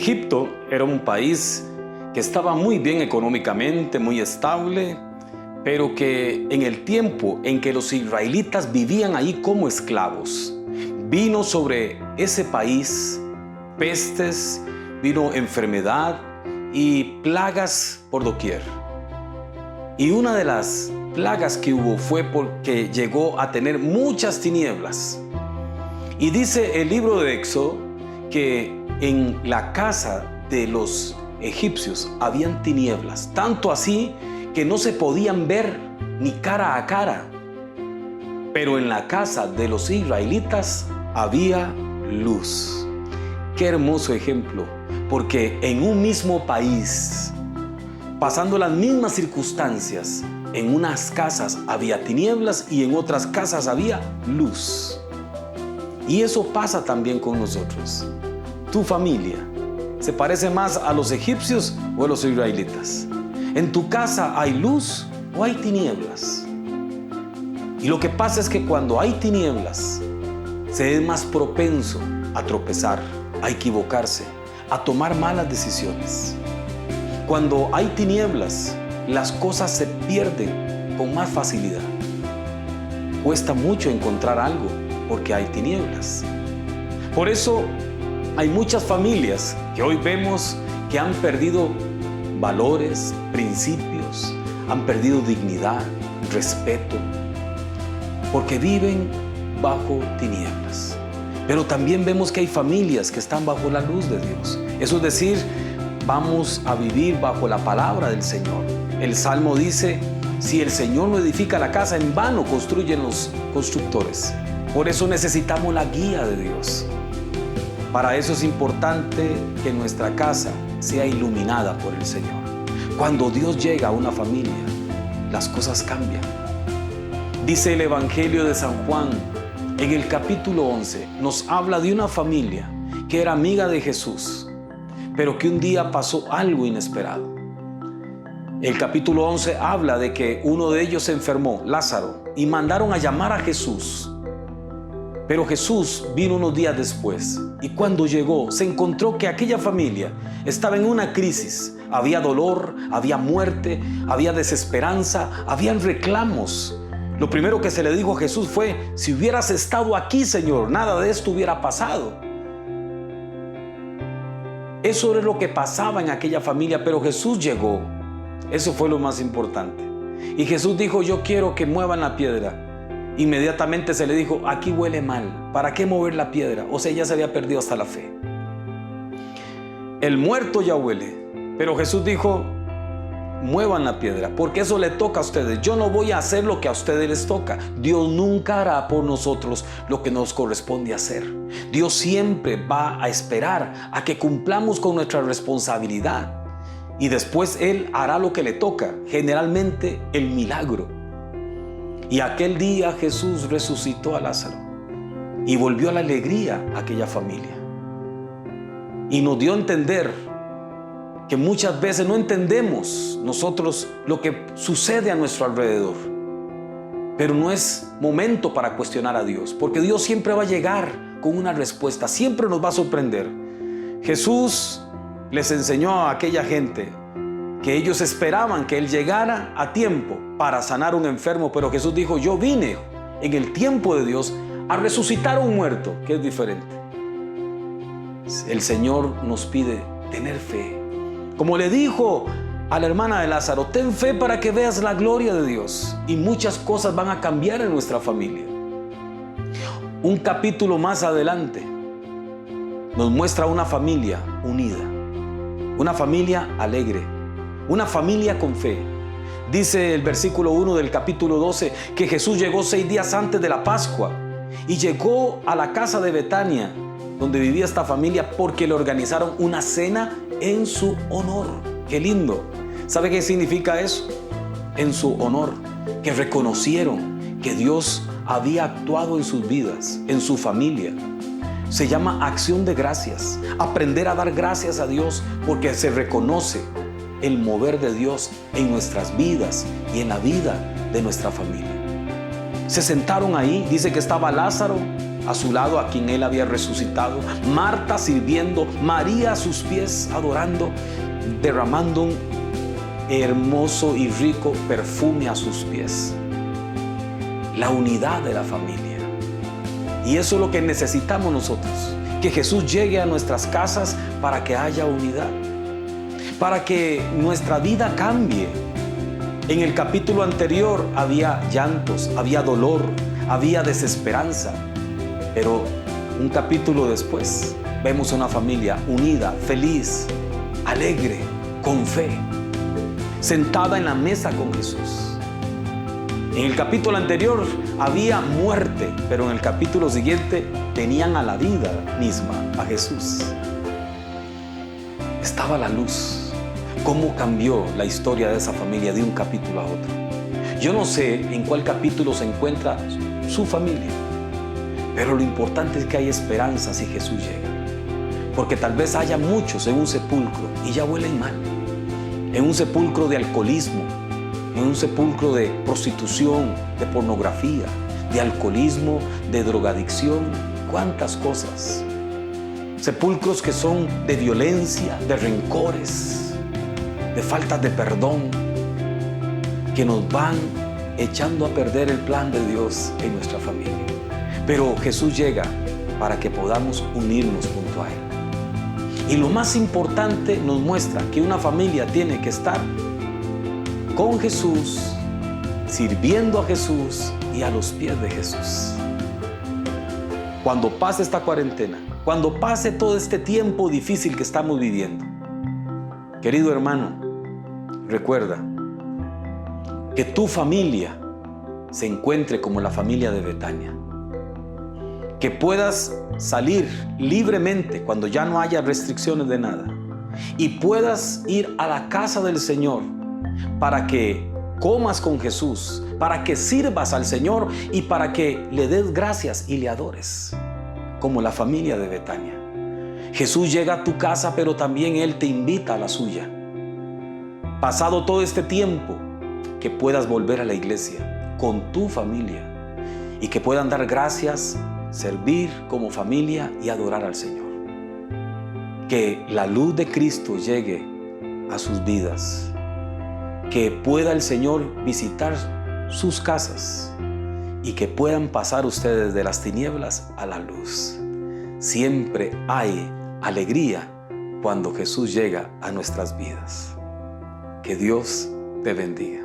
Egipto era un país que estaba muy bien económicamente, muy estable, pero que en el tiempo en que los israelitas vivían ahí como esclavos, vino sobre ese país pestes, vino enfermedad y plagas por doquier. Y una de las plagas que hubo fue porque llegó a tener muchas tinieblas. Y dice el libro de Éxodo que en la casa de los egipcios habían tinieblas, tanto así que no se podían ver ni cara a cara. Pero en la casa de los israelitas había luz. Qué hermoso ejemplo, porque en un mismo país, pasando las mismas circunstancias, en unas casas había tinieblas y en otras casas había luz. Y eso pasa también con nosotros. Tu familia, ¿se parece más a los egipcios o a los israelitas? ¿En tu casa hay luz o hay tinieblas? Y lo que pasa es que cuando hay tinieblas, se es más propenso a tropezar, a equivocarse, a tomar malas decisiones. Cuando hay tinieblas, las cosas se pierden con más facilidad. Cuesta mucho encontrar algo porque hay tinieblas. Por eso hay muchas familias que hoy vemos que han perdido valores, principios, han perdido dignidad, respeto, porque viven bajo tinieblas. Pero también vemos que hay familias que están bajo la luz de Dios. Eso es decir, vamos a vivir bajo la palabra del Señor. El Salmo dice, si el Señor no edifica la casa, en vano construyen los constructores. Por eso necesitamos la guía de Dios. Para eso es importante que nuestra casa sea iluminada por el Señor. Cuando Dios llega a una familia, las cosas cambian. Dice el Evangelio de San Juan, en el capítulo 11, nos habla de una familia que era amiga de Jesús, pero que un día pasó algo inesperado. El capítulo 11 habla de que uno de ellos se enfermó, Lázaro, y mandaron a llamar a Jesús. Pero Jesús vino unos días después y cuando llegó se encontró que aquella familia estaba en una crisis. Había dolor, había muerte, había desesperanza, habían reclamos. Lo primero que se le dijo a Jesús fue, si hubieras estado aquí, Señor, nada de esto hubiera pasado. Eso es lo que pasaba en aquella familia, pero Jesús llegó. Eso fue lo más importante. Y Jesús dijo, yo quiero que muevan la piedra. Inmediatamente se le dijo, aquí huele mal, ¿para qué mover la piedra? O sea, ya se había perdido hasta la fe. El muerto ya huele, pero Jesús dijo, muevan la piedra, porque eso le toca a ustedes. Yo no voy a hacer lo que a ustedes les toca. Dios nunca hará por nosotros lo que nos corresponde hacer. Dios siempre va a esperar a que cumplamos con nuestra responsabilidad. Y después Él hará lo que le toca, generalmente el milagro. Y aquel día Jesús resucitó a Lázaro y volvió a la alegría a aquella familia. Y nos dio a entender que muchas veces no entendemos nosotros lo que sucede a nuestro alrededor. Pero no es momento para cuestionar a Dios, porque Dios siempre va a llegar con una respuesta, siempre nos va a sorprender. Jesús les enseñó a aquella gente que ellos esperaban que Él llegara a tiempo para sanar a un enfermo, pero Jesús dijo, yo vine en el tiempo de Dios a resucitar a un muerto, que es diferente. El Señor nos pide tener fe. Como le dijo a la hermana de Lázaro, ten fe para que veas la gloria de Dios y muchas cosas van a cambiar en nuestra familia. Un capítulo más adelante nos muestra una familia unida, una familia alegre, una familia con fe. Dice el versículo 1 del capítulo 12 que Jesús llegó 6 días antes de la Pascua y llegó a la casa de Betania, donde vivía esta familia, porque le organizaron una cena en su honor. ¡Qué lindo! ¿Sabe qué significa eso? En su honor, que reconocieron que Dios había actuado en sus vidas, en su familia. Se llama acción de gracias, aprender a dar gracias a Dios porque se reconoce el mover de Dios en nuestras vidas y en la vida de nuestra familia. Se sentaron ahí, dice que estaba Lázaro a su lado a quien él había resucitado, Marta sirviendo, María a sus pies adorando, derramando un hermoso y rico perfume a sus pies. La unidad de la familia. Y eso es lo que necesitamos nosotros, que Jesús llegue a nuestras casas para que haya unidad, para que nuestra vida cambie. En el capítulo anterior había llantos, había dolor, había desesperanza, pero un capítulo después vemos una familia unida, feliz, alegre, con fe, sentada en la mesa con Jesús. En el capítulo anterior había muerte, pero en el capítulo siguiente tenían a la vida misma, a Jesús. Estaba la luz. ¿Cómo cambió la historia de esa familia de un capítulo a otro? Yo no sé en cuál capítulo se encuentra su familia, pero lo importante es que hay esperanza si Jesús llega. Porque tal vez haya muchos en un sepulcro y ya huelen mal. En un sepulcro de alcoholismo, en un sepulcro de prostitución, de pornografía, de alcoholismo, de drogadicción, cuántas cosas. Sepulcros que son de violencia, de rencores, de falta de perdón, que nos van echando a perder el plan de Dios en nuestra familia. Pero Jesús llega para que podamos unirnos junto a Él. Y lo más importante, nos muestra que una familia tiene que estar con Jesús, sirviendo a Jesús y a los pies de Jesús. Cuando pase esta cuarentena, cuando pase todo este tiempo difícil que estamos viviendo, querido hermano, recuerda que tu familia se encuentre como la familia de Betania. Que puedas salir libremente cuando ya no haya restricciones de nada y puedas ir a la casa del Señor para que comas con Jesús, para que sirvas al Señor y para que le des gracias y le adores, como la familia de Betania. Jesús llega a tu casa, pero también Él te invita a la suya. Pasado todo este tiempo, que puedas volver a la iglesia con tu familia y que puedan dar gracias, servir como familia y adorar al Señor. Que la luz de Cristo llegue a sus vidas. Que pueda el Señor visitar sus casas y que puedan pasar ustedes de las tinieblas a la luz. Siempre hay alegría cuando Jesús llega a nuestras vidas. Que Dios te bendiga.